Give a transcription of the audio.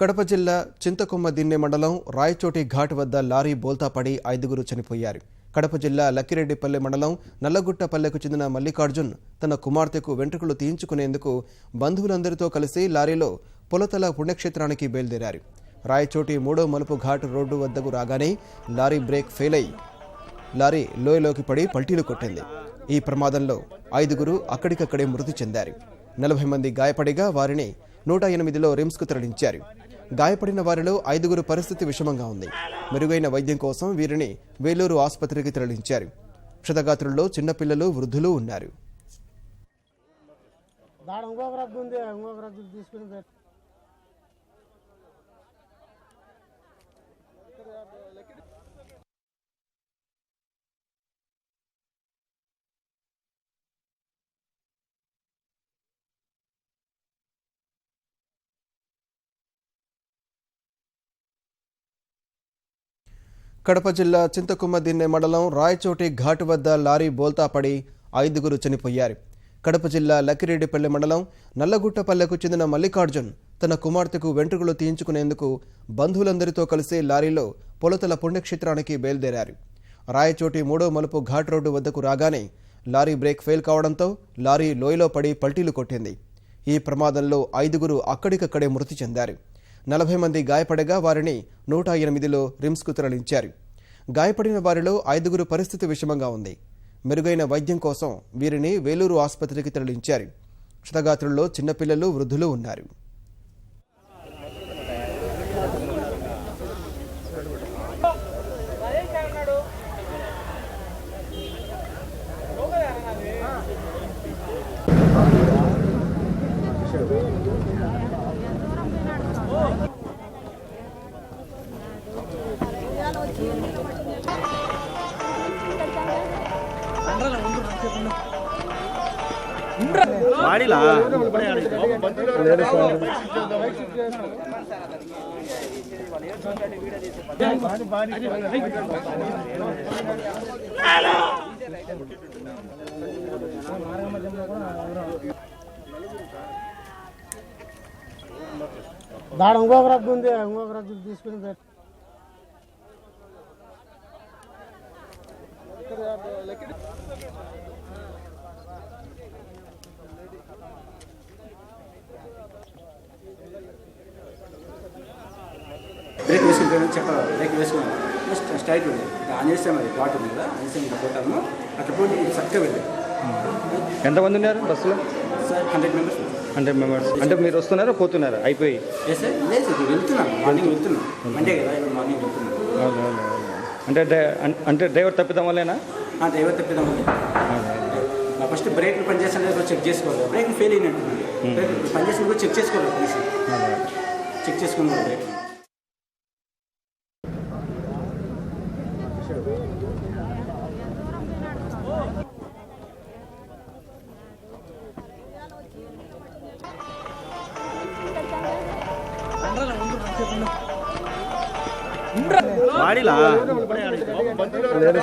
కడప జిల్లా చింతకొమ్మ దిన్నె మండలం రాయచోటి ఘాట్ వద్ద లారీ బోల్తా పడి 5 చనిపోయారు. కడప జిల్లా లక్కిరెడ్డిపల్లె మండలం నల్లగుట్టపల్లెకు చెందిన మల్లికార్జున్ తన కుమార్తెకు వెంట్రుకలు తీయించుకునేందుకు బంధువులందరితో కలిసి లారీలో పొలతల పుణ్యక్షేత్రానికి బయలుదేరారు. రాయచోటి 3వ మలుపు ఘాట్ రోడ్డు వద్దకు రాగానే లారీ బ్రేక్ ఫెయిల్ అయి లారీ లోయలోకి పడి పల్టీలు కొట్టింది. ఈ ప్రమాదంలో 5 అక్కడికక్కడే మృతి చెందారు. 40 మంది గాయపడిగా వారిని 108లో రిమ్స్కు తరలించారు. గాయపడిన వారిలో 5 పరిస్థితి విషమంగా ఉంది. మెరుగైన వైద్యం కోసం వీరిని వేలూరు ఆసుపత్రికి తరలించారు. క్షతగాత్రుల్లో చిన్నపిల్లలు, వృద్ధులు ఉన్నారు. కడప జిల్లా చింతకొమ్మ దిన్నె మండలం రాయచోటి ఘాట్ వద్ద లారీ బోల్తా పడి 5 చనిపోయారు. కడప జిల్లా లక్కిరెడ్డిపల్లె మండలం నల్లగుట్టపల్లెకు చెందిన మల్లికార్జున్ తన కుమార్తెకు వెంట్రుకలు తీయించుకునేందుకు బంధువులందరితో కలిసి లారీలో పొలతల పుణ్యక్షేత్రానికి బయలుదేరారు. రాయచోటి 3వ మలుపు ఘాట్ రోడ్డు వద్దకు రాగానే లారీ బ్రేక్ ఫెయిల్ కావడంతో లారీ లోయలో పడి పల్టీలు కొట్టింది. ఈ ప్రమాదంలో 5 అక్కడికక్కడే మృతి చెందారు. 40 మంది గాయపడగా వారిని 108లో రిమ్స్కు తరలించారు. గాయపడిన వారిలో 5 పరిస్థితి విషమంగా ఉంది. మెరుగైన వైద్యం కోసం వీరిని వేలూరు ఆసుపత్రికి తరలించారు. క్షతగాత్రుల్లో చిన్నపిల్లలు, వృద్ధులు ఉన్నారు. దాడు ఇంకొక రద్దు ఉంది, ఇంకొక రద్దు తీసుకుని బ్రేక్ వేసుకుంటాను చెప్పాలి. బ్రేక్ వేసుకున్నాను స్ట్రైట్ ఉంది. ఆంజనేయం అది ఘాట్ ఉంది కదా, ఆంజనేయం పోతాను అట్లా పోటీ చక్కగా వెళ్ళాను. ఎంతమంది ఉన్నారు బస్సులో? Sir 100 members. 100 మెంబర్స్. అంటే మీరు వస్తున్నారా పోతున్నారా? అయిపోయి సార్ లేదు వెళ్తున్నాను, మార్నింగ్ వెళ్తున్నాను. మండే కదా, ఇప్పుడు మార్నింగ్ వెళ్తున్నాను. అంటే డ్రైవర్ తప్పిదం వల్లేనా? డ్రైవర్ తప్పిదం వల్లే. ఫస్ట్ బ్రేక్లు పనిచేస్తాను చెక్ చేసుకోవాలి. బ్రేక్ ఫెయిల్ అయినట్టుంది. బ్రేక్ పనిచేసిన కూడా చెక్ చేసుకోవాలి. కనీసం చెక్ చేసుకున్నాను బ్రేక్. వాడిలా లేదు